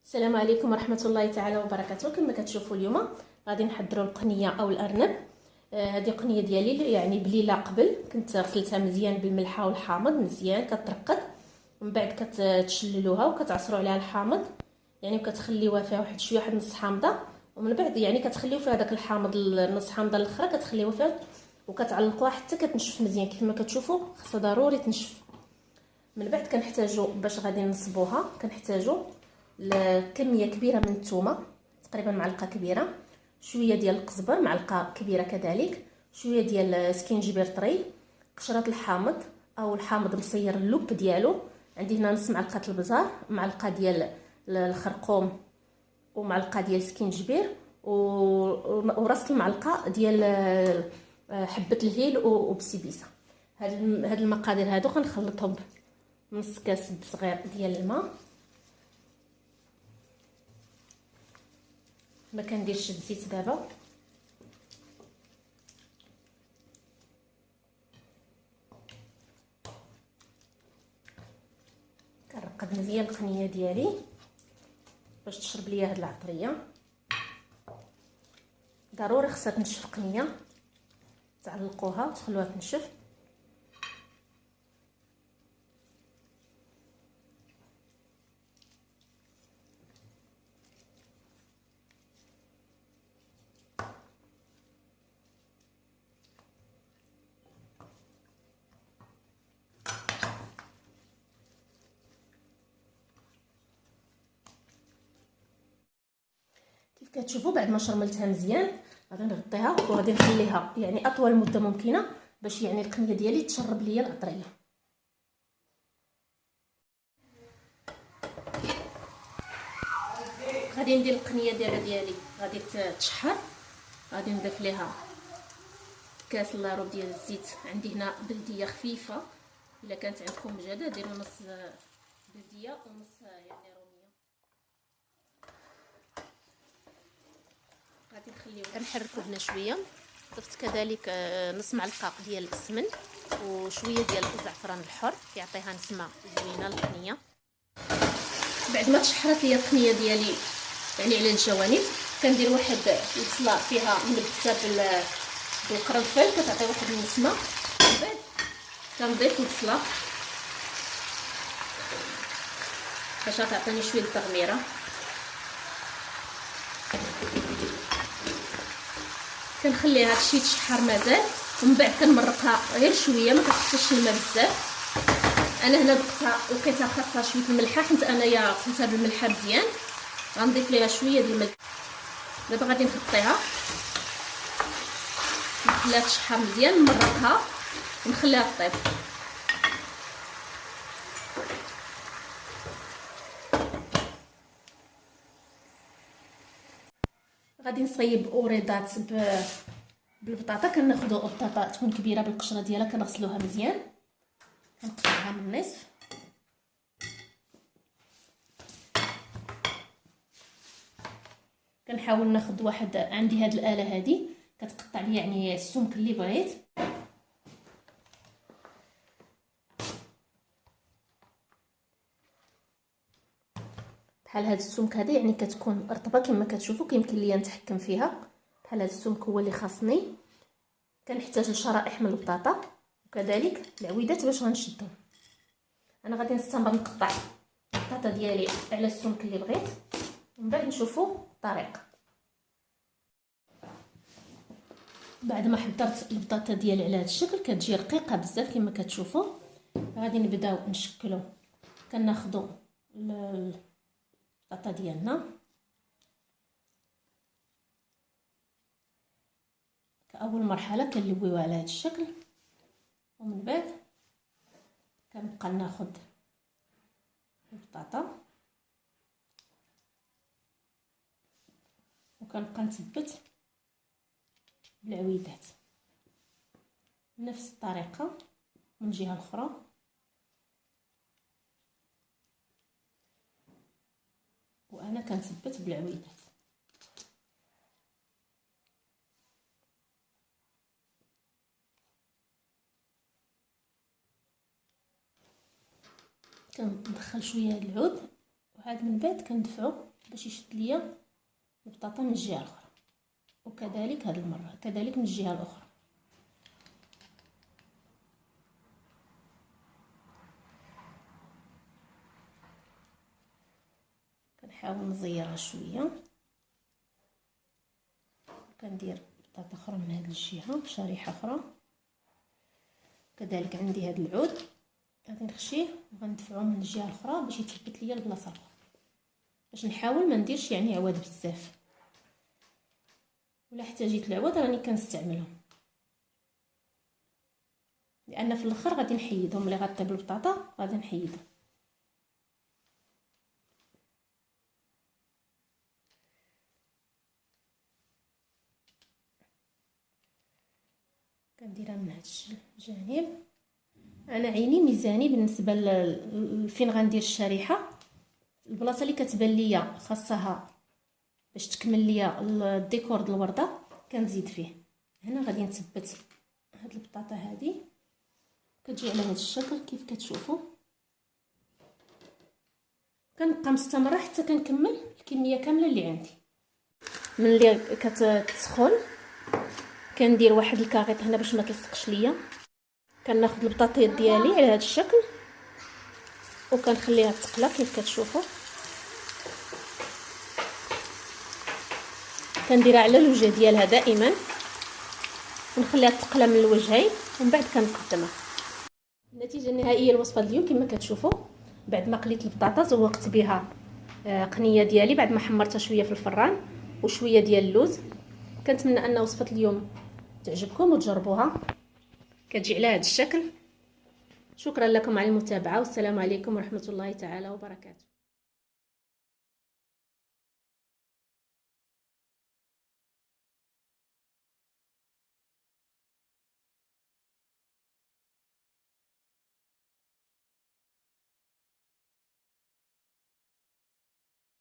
السلام عليكم ورحمه الله تعالى وبركاته. كما كتشوفوا اليوم غادي نحضروا القنيه او الارنب. هذه قنيه ديالي يعني بليله قبل كنت غسلتها مزيان بالملحه والحامض مزيان كترقد، ومن بعد كتشللوها وكتعصروا عليها الحامض يعني وكتخليوها فيها واحد شويه واحد نص حامضه، ومن بعد يعني كتخليو فيها داك الحامض النص حامضه الاخرى كتخليوها فيها وكتعلقوها حتى كتنشف مزيان. كيف ما كتشوفوا خاصها ضروري تنشف. من بعد كنحتاجو باش غادي نصبوها كنحتاجو كميه كبيره من الثومه، تقريبا معلقه كبيره، شويه ديال القزبر معلقه كبيره كذلك، شويه ديال سكينجبير طري، قشره الحامض او الحامض مصير اللب ديالو، عندي هنا نص معلقه البزار، معلقه ديال الخرقوم ومعلقه ديال سكينجبير وراس المعلقه ديال حبه الهيل وبسيبيسه. هاد المقادير هادو غنخلطهم نص كاس صغير ديال الماء. ما كنديرش الزيت دابا. كنرقد مزيان القنيه ديالي باش تشرب ليا هاد العطريه. ضروري خصها تنشف قنيه، تعلقوها وتخلوها تنشف. كيف كتشوفوا بعد ما شرملتها مزيان غادي نغطيها وغادي نخليها يعني اطول مده ممكنه باش يعني القنيه ديالي تشرب ليا العطريه. غادي ندير القنيه ديالي غادي تشحر. غادي نضيف ليها كاس الا ربع ديال الزيت، عندي هنا بلديه خفيفه، الا كانت عندكم مجاده ديروا نص بلديه ونص يعني روميه. غادي نخليوه كنحركو هنا شويه. ضفت كذلك نص معلقه ديال السمن وشويه ديال الزعفران الحر يعطيها نسمه زوينه للقنيه. بعد ما تشحرت ليا القنيه ديالي يعني على الجوانب كندير واحد البصله فيها ملبسه بالقرنفل كتعطي واحد النسمه. من بعد كنضيف البصله باش تعطيني شويه التغميره. كنخليها هادشي تشحر مازال، ومن بعد كنمرقها غير شويه ما كتخصش الماء بزاف. انا هنا لقيتها خاصها شويه الملحه حيت انايا غسلتها بالملحه مزيان. غنضيف ليها شويه ديال الملح. دابا غادي نغطيها نخليها تشحر مزيان، نمرقها ونخليها طيب. غادي نصايب اوريدات بالبطاطا. كناخذوا البطاطا تكون كبيره بالقشره ديالها كنغسلوها مزيان كنقطعوها من النصف. كنحاول ناخذ واحد، عندي هاد الاله هادي كتقطع لي يعني السمك اللي بغيت. بحال هاد السمك هذا يعني كتكون رطبه كما كتشوفوا كيمكن ليا نتحكم فيها. بحال هاد السمك هو اللي خاصني. كنحتاج لشرائح من البطاطا وكذلك العويدات باش غنشدهم. انا غادي نستمر نقطع البطاطا ديالي على السمك اللي بغيت ومن بعد نشوفوا الطريقه. بعد ما حضرت البطاطا ديالي على هذا الشكل كتجي رقيقه بزاف كما كتشوفوا. غادي نبداو نشكلوا. كناخذوا البطاطا ديالنا كأول مرحله كنلويوها على هذا الشكل، ومن بعد كنبقى ناخذ البطاطا وكنبقى نثبت بالعويدات بنفس الطريقه من الجهه الاخرى. وانا كنثبت بالعويدات. كندخل شويه العود وعاد من بعد كندفعو باش يشد ليا البطاطا من الجهه الاخرى، وكذلك هذه المره كذلك من الجهه الاخرى. كنحاول نزيرها شويه، كندير بطاطا اخرى من هذه الجهه، شريحه اخرى. كذلك عندي هذا العود غادي نخشيه وغندفعوه من الجهه الاخرى باش يثبت ليا البلاصه الاخرى، باش نحاول ما نديرش يعني عواد بزاف، ولا احتاجيت العواد راني كنستعملهم، لان في الاخر غادي نحيدهم. ملي غطيب البطاطا غادي نحيدهم. كنديرها من هذا الجانب. انا عيني ميزاني بالنسبه فين غندير الشريحه، البلاصه اللي كتبان ليا خاصها باش تكمل ليا الديكور د الورده كنزيد فيه. هنا غادي نثبت هاد البطاطا هذه، كتجي على هذا الشكل كيف كتشوفوا. كنبقى مستمره حتى كنكمل الكميه كامله اللي عندي. ملي كتسخن كندير واحد الكاريط هنا باش ما تلصقش ليا. كناخذ البطاطيات ديالي على هذا الشكل وكنخليها تقلى كيف كتشوفوا. كنديرها على الوجه ديالها دائما ونخليها تقلى من الوجهين ومن بعد كنقدمها. النتيجه النهائيه للوصفه اليوم كما كتشوفوا، بعد ما قليت البطاطا زوقت بها قنيه ديالي بعد ما حمرتها شويه في الفران وشويه ديال اللوز. كنتمنى ان وصفه اليوم تعجبكم وتجربوها. كتجي على هذا الشكل. شكرا لكم على المتابعه، والسلام عليكم ورحمه الله تعالى وبركاته.